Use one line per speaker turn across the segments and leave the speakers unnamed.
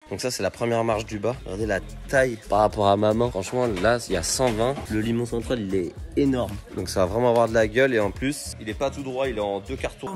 Donc ça c'est la première marche du bas. Regardez la taille par rapport à maman. Franchement là il y a 120. Le limon central il est énorme. Donc ça va vraiment avoir de la gueule et en plus il est pas tout droit, il est en 2 quarts tours.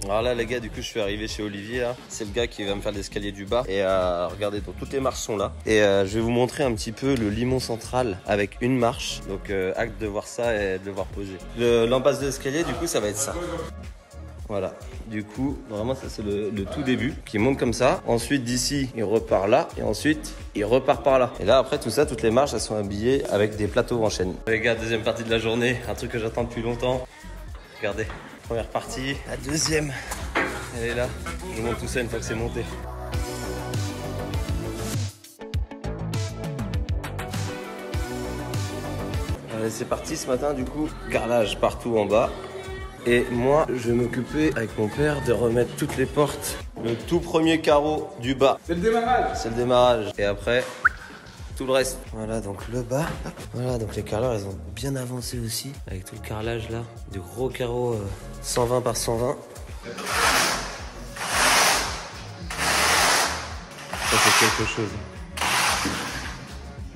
Alors là les gars, du coup je suis arrivé chez Olivier, c'est le gars qui va me faire l'escalier du bas. Et regardez, donc, toutes les marches sont là. Et je vais vous montrer un petit peu le limon central avec une marche. Donc acte de voir ça et de le voir poser. L'embase de l'escalier du coup ça va être ça. Voilà, du coup vraiment ça c'est le tout début qui monte comme ça. Ensuite d'ici il repart là et ensuite il repart par là. Et là après tout ça, toutes les marches elles sont habillées avec des plateaux en chaîne. Les gars, deuxième partie de la journée, un truc que j'attends depuis longtemps. Regardez. Première partie, la deuxième, elle est là. Je vous montre tout ça une fois que c'est monté. Allez, c'est parti ce matin du coup. Carrelage partout en bas. Et moi, je vais m'occuper avec mon père de remettre toutes les portes. Le tout premier carreau du bas.
C'est le démarrage.
C'est le démarrage. Et après, tout le reste. Voilà, donc le bas. Voilà, donc les carreleurs, ils ont bien avancé aussi. Avec tout le carrelage là. Du gros carreau 120 par 120. Ça, c'est quelque chose.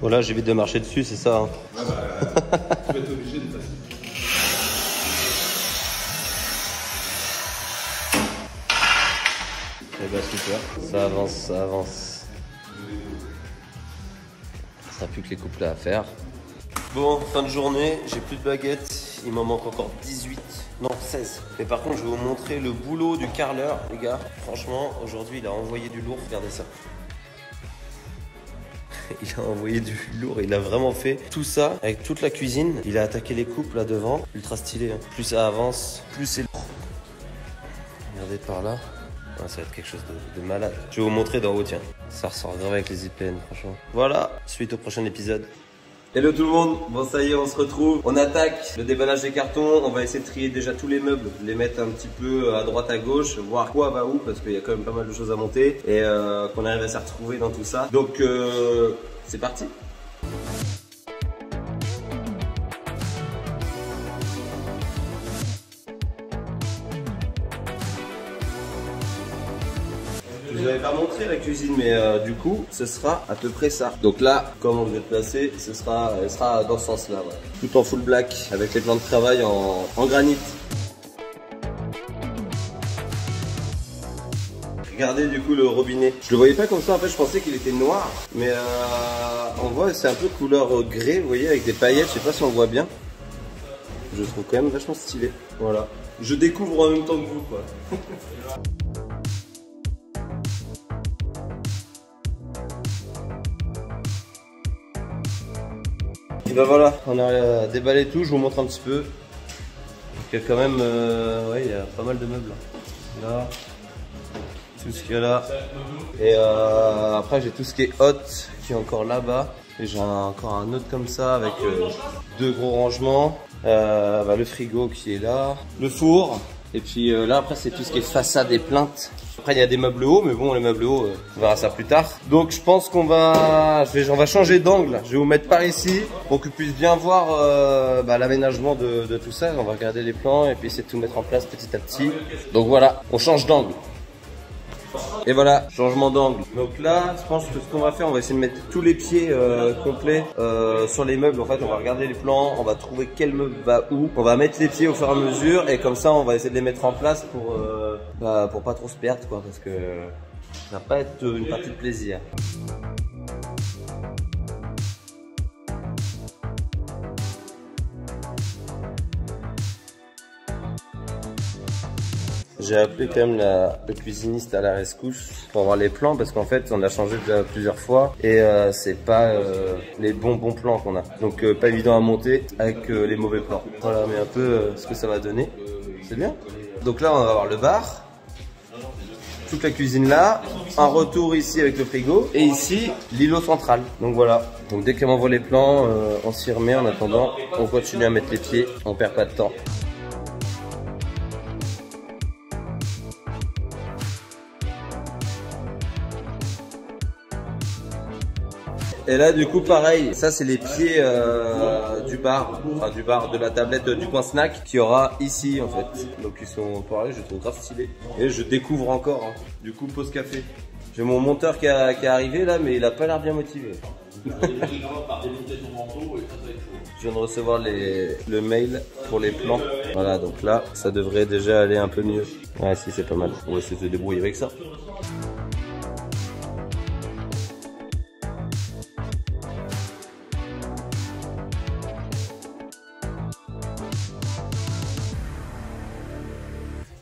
Bon, là, j'évite de marcher dessus, c'est ça. Hein.
Ah bah, tu vas être obligé de passer.
Et bah, super. Ça avance, ça avance. Ça n'a plus que les couplets à faire. Bon, fin de journée, j'ai plus de baguettes. Il m'en manque encore 18. Non, 16. Mais par contre, je vais vous montrer le boulot du carreleur, les gars. Franchement, aujourd'hui, il a envoyé du lourd. Regardez ça. Il a envoyé du lourd. Il a vraiment fait tout ça avec toute la cuisine. Il a attaqué les coupes là devant. Ultra stylé. Hein. Plus ça avance, plus c'est lourd. Regardez par là. Ah, ça va être quelque chose de malade. Je vais vous montrer d'en haut, tiens. Ça ressort grave avec les IPN, franchement. Voilà, suite au prochain épisode. Hello tout le monde, bon ça y est, on se retrouve. On attaque le déballage des cartons. On va essayer de trier déjà tous les meubles, les mettre un petit peu à droite à gauche, voir quoi va où, parce qu'il y a quand même pas mal de choses à monter. Et qu'on arrive à s'y retrouver dans tout ça. Donc c'est parti. Je vous avais pas montré la cuisine, mais du coup, ce sera à peu près ça. Donc là, comment vous êtes placé, elle sera dans ce sens-là. Ouais. Tout en full black, avec les plans de travail en granit. Regardez du coup le robinet. Je le voyais pas comme ça, en fait je pensais qu'il était noir. Mais on voit c'est un peu couleur grès, vous voyez, avec des paillettes, je sais pas si on voit bien. Je le trouve quand même vachement stylé. Voilà. Je découvre en même temps que vous, quoi. Et ben voilà, on a déballé tout, je vous montre un petit peu. Il y a quand même, ouais, il y a pas mal de meubles là. Tout ce qu'il y a là. Et après j'ai tout ce qui est hot qui est encore là-bas. Et j'ai encore un autre comme ça avec deux gros rangements. Le frigo qui est là, le four. Et puis là après c'est tout ce qui est façade et plainte. Après il y a des meubles hauts, mais bon les meubles hauts on verra ça plus tard. Donc je pense qu'on va, on va changer d'angle. Je vais vous mettre par ici pour que vous puissiez bien voir l'aménagement de tout ça. On va regarder les plans et puis essayer de tout mettre en place petit à petit. Donc voilà, on change d'angle. Et voilà, changement d'angle. Donc là, je pense que ce qu'on va faire, on va essayer de mettre tous les pieds complets sur les meubles. En fait, on va regarder les plans, on va trouver quel meuble va où. On va mettre les pieds au fur et à mesure et comme ça, on va essayer de les mettre en place pour pas trop se perdre, quoi, parce que ça va pas être une partie de plaisir. J'ai appelé quand même le cuisiniste à la rescousse pour voir les plans parce qu'en fait on a changé déjà plusieurs fois et c'est pas les bons plans qu'on a. Donc pas évident à monter avec les mauvais plans. Voilà, mais un peu ce que ça va donner. C'est bien. Donc là on va avoir le bar. toute la cuisine là, un retour ici avec le frigo et ici l'îlot central. Donc voilà. Donc dès qu'elle m'envoie les plans, on s'y remet. En attendant, on continue à mettre les pieds, on perd pas de temps. Et là du coup pareil, ça c'est les pieds du bar, enfin du bar, de la tablette du coin snack qui aura ici en fait. Donc ils sont pareil, je trouve grave stylé. Et je découvre encore, hein. Du coup pause café. J'ai mon monteur qui est arrivé là, mais il a pas l'air bien motivé. Je viens de recevoir le mail pour les plans. Voilà, donc là ça devrait déjà aller un peu mieux. Ouais si, c'est pas mal, on va essayer de se débrouiller avec ça.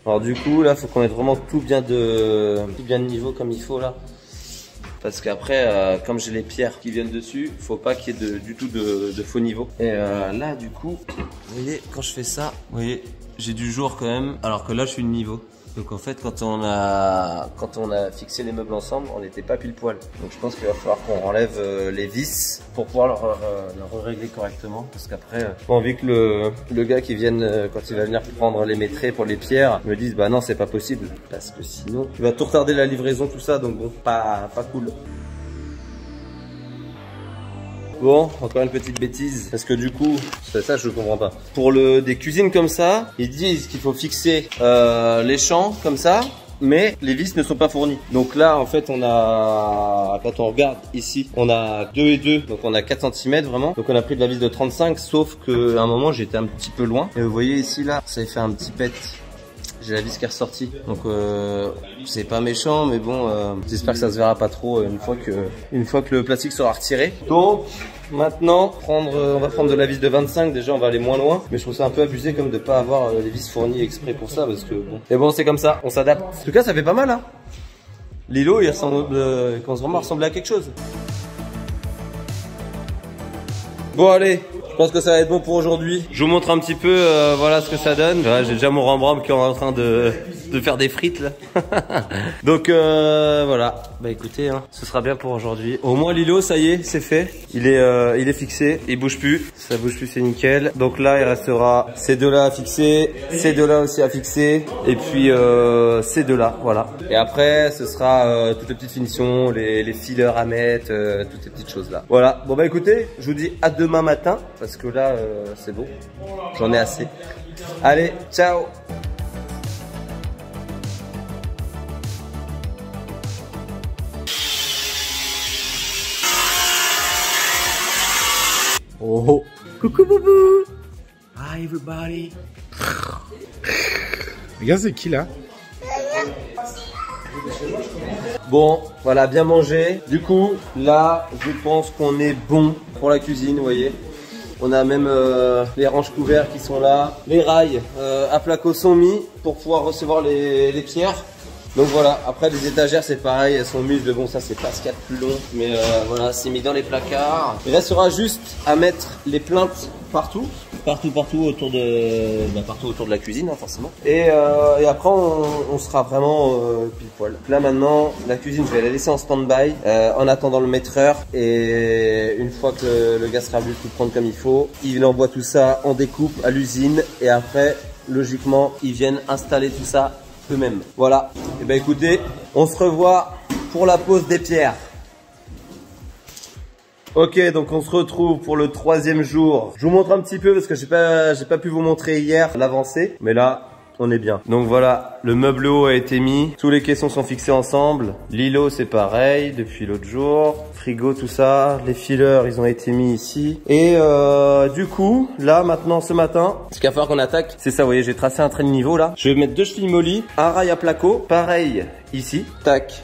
Alors du coup là faut qu'on mette vraiment tout bien de niveau comme il faut là. Parce qu'après comme j'ai les pierres qui viennent dessus, faut pas qu'il y ait du tout de faux niveau. Et là du coup, vous voyez quand je fais ça, vous voyez j'ai du jour quand même, alors que là je suis de niveau. Donc en fait quand on a fixé les meubles ensemble, on n'était pas pile poil. Donc je pense qu'il va falloir qu'on enlève les vis pour pouvoir leur régler correctement. Parce qu'après, j'ai envie que le gars qui vienne, quand il va venir prendre les métrés pour les pierres, me dise bah non c'est pas possible. Parce que sinon, il va tout retarder la livraison, tout ça, donc bon, pas cool. Bon, encore une petite bêtise, parce que du coup, ça je comprends pas. Pour des cuisines comme ça, ils disent qu'il faut fixer les champs comme ça, mais les vis ne sont pas fournies. Donc là, en fait, quand on regarde ici, on a 2 et 2, donc on a 4 cm vraiment. Donc on a pris de la vis de 35, sauf qu'à un moment, j'étais un petit peu loin. Et vous voyez ici, là, ça a fait un petit pet. J'ai la vis qui est ressortie, donc c'est pas méchant, mais bon, j'espère que ça se verra pas trop une fois que le plastique sera retiré. Donc maintenant, on va prendre de la vis de 25. Déjà, on va aller moins loin, mais je trouve ça un peu abusé comme de pas avoir les vis fournies exprès pour ça, parce que bon. Et bon, c'est comme ça, on s'adapte. En tout cas, ça fait pas mal, hein. L'îlot, il commence vraiment à ressembler à quelque chose. Bon, allez. Je pense que ça va être bon pour aujourd'hui. Je vous montre un petit peu voilà ce que ça donne. J'ai déjà mon Rembrandt qui est en train de faire des frites là. Donc voilà. Bah écoutez, hein, ce sera bien pour aujourd'hui. Au moins l'îlot, ça y est, c'est fait. Il est fixé, il bouge plus. Ça bouge plus, c'est nickel. Donc là, il restera ces deux là à fixer, ces deux là aussi à fixer, et puis ces deux là, voilà. Et après, ce sera toutes les petites finitions, les fillers à mettre, toutes ces petites choses là. Voilà. Bon bah écoutez, je vous dis à demain matin. Parce que là, c'est bon. J'en ai assez. Allez, ciao! Oh! Coucou Boubou! Hi everybody!
Regarde, c'est qui là?
Bon, voilà, bien mangé. Du coup, là, je pense qu'on est bon pour la cuisine, vous voyez. On a même les ranges couverts qui sont là. Les rails à placo sont mis pour pouvoir recevoir les pierres. Donc voilà, après les étagères c'est pareil, elles sont mises, mais bon ça c'est pas ce qu'il y a de plus long. Mais voilà, c'est mis dans les placards. Il restera juste à mettre les plinthes partout autour de la cuisine hein, forcément. Et après on sera vraiment pile poil. Là maintenant la cuisine je vais la laisser en stand-by en attendant le maîtreur, et une fois que le gars sera venu tout prendre comme il faut, il envoie tout ça en découpe à l'usine, et après logiquement ils viennent installer tout ça eux-mêmes. Voilà, et ben écoutez, on se revoit pour la pose des pierres. Ok, donc on se retrouve pour le 3e jour. Je vous montre un petit peu parce que j'ai pas pu vous montrer hier l'avancée, mais là on est bien. Donc voilà, le meuble haut a été mis, tous les caissons sont fixés ensemble. L'îlot c'est pareil depuis l'autre jour, frigo tout ça, les fillers ils ont été mis ici. Et du coup, là maintenant ce matin, ce qu'il va falloir qu'on attaque, c'est ça, vous voyez, j'ai tracé un trait de niveau là. Je vais mettre 2 chevilles mollies, un rail à placo, pareil ici, tac.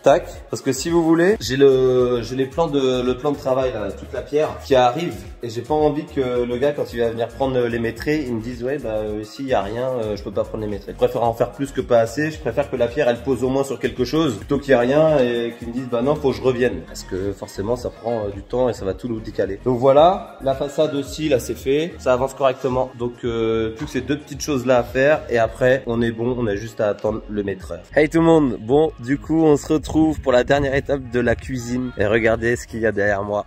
tac, parce que si vous voulez, j'ai le plan de travail là, toute la pierre qui arrive et j'ai pas envie que le gars quand il va venir prendre les métrés, il me dise ouais bah ici il y a rien, je peux pas prendre les métrés. Je préfère en faire plus que pas assez, je préfère que la pierre elle pose au moins sur quelque chose plutôt qu'il y a rien et qu'ils me disent bah non faut que je revienne parce que forcément ça prend du temps et ça va tout nous décaler. Donc voilà, la façade aussi là c'est fait, ça avance correctement. Donc plus que ces deux petites choses là à faire et après on est bon, on a juste à attendre le maîtreur. Hey tout le monde, bon du coup on se retrouve pour la dernière étape de la cuisine et regardez ce qu'il y a derrière moi.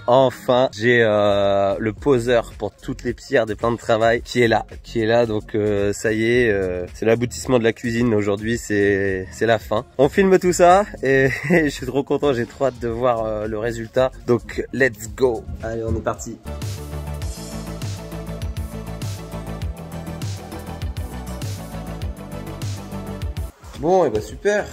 Enfin, j'ai le poseur pour toutes les pierres des plans de travail qui est là. Donc ça y est, c'est l'aboutissement de la cuisine aujourd'hui, c'est la fin. On filme tout ça et je suis trop content, j'ai trop hâte de voir le résultat. Donc let's go. Allez, on est parti. Bon, et bah super.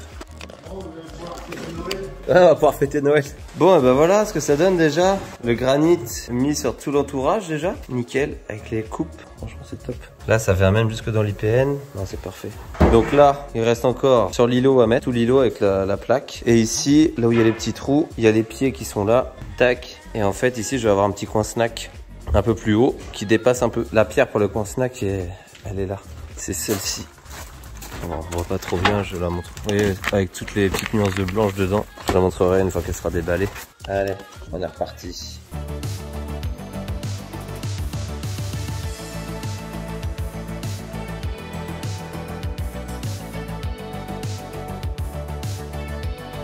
Ah, on va pouvoir fêter Noël. Bon, et ben voilà ce que ça donne déjà. Le granit mis sur tout l'entourage déjà. Nickel, avec les coupes. Franchement, c'est top. Là, ça vient même jusque dans l'IPN. Non, c'est parfait. Donc là, il reste encore sur l'îlot à mettre. Tout l'îlot avec la plaque. Et ici, là où il y a les petits trous, il y a les pieds qui sont là. Tac. Et en fait, ici, je vais avoir un petit coin snack un peu plus haut qui dépasse un peu. La pierre pour le coin snack, elle est là. C'est celle-ci. Bon, on voit pas trop bien, je la montre. Vous voyez, avec toutes les petites nuances de blanche dedans. Je la montrerai une fois qu'elle sera déballée. Allez, on est reparti.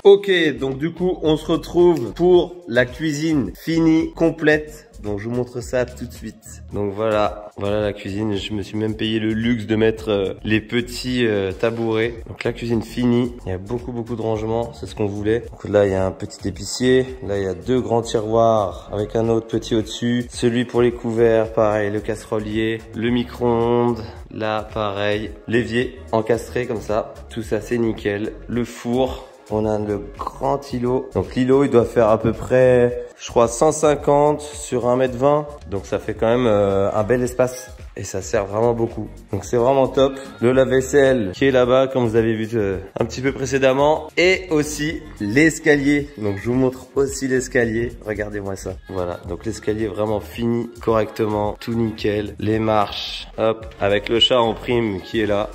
Ok, donc du coup, on se retrouve pour la cuisine finie, complète. Donc je vous montre ça tout de suite. Donc voilà la cuisine. Je me suis même payé le luxe de mettre les petits tabourets. Donc la cuisine finie. Il y a beaucoup de rangements, c'est ce qu'on voulait. Donc là il y a un petit épicier. Là il y a deux grands tiroirs avec un autre petit au-dessus. Celui pour les couverts, pareil, le casserolier, le micro-ondes. Là pareil, l'évier encastré comme ça. Tout ça c'est nickel. Le four. On a le grand îlot. Donc l'îlot, il doit faire à peu près, je crois, 150 sur 1m20. Donc ça fait quand même un bel espace. Et ça sert vraiment beaucoup. Donc c'est vraiment top. Le lave-vaisselle qui est là-bas, comme vous avez vu un petit peu précédemment. Et aussi l'escalier. Donc je vous montre aussi l'escalier. Regardez-moi ça. Voilà. Donc l'escalier vraiment fini correctement. Tout nickel. Les marches. Hop. Avec le chat en prime qui est là.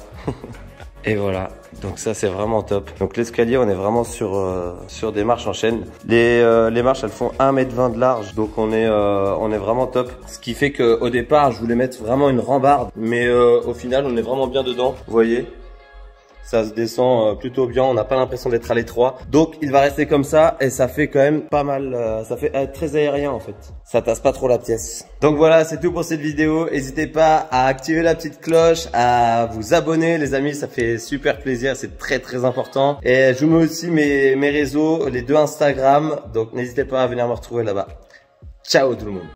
Et voilà, donc ça c'est vraiment top. Donc l'escalier, on est vraiment sur des marches en chaîne. Les marches, elles font 1m20 de large, donc on est vraiment top. Ce qui fait que au départ, je voulais mettre vraiment une rambarde, mais au final, on est vraiment bien dedans. Vous voyez, ça se descend plutôt bien, on n'a pas l'impression d'être à l'étroit. Donc il va rester comme ça et ça fait quand même pas mal, ça fait très aérien en fait. Ça tasse pas trop la pièce. Donc voilà, c'est tout pour cette vidéo. N'hésitez pas à activer la petite cloche, à vous abonner les amis, ça fait super plaisir, c'est très important. Et je vous mets aussi mes réseaux, les deux Instagram, donc n'hésitez pas à venir me retrouver là-bas. Ciao tout le monde.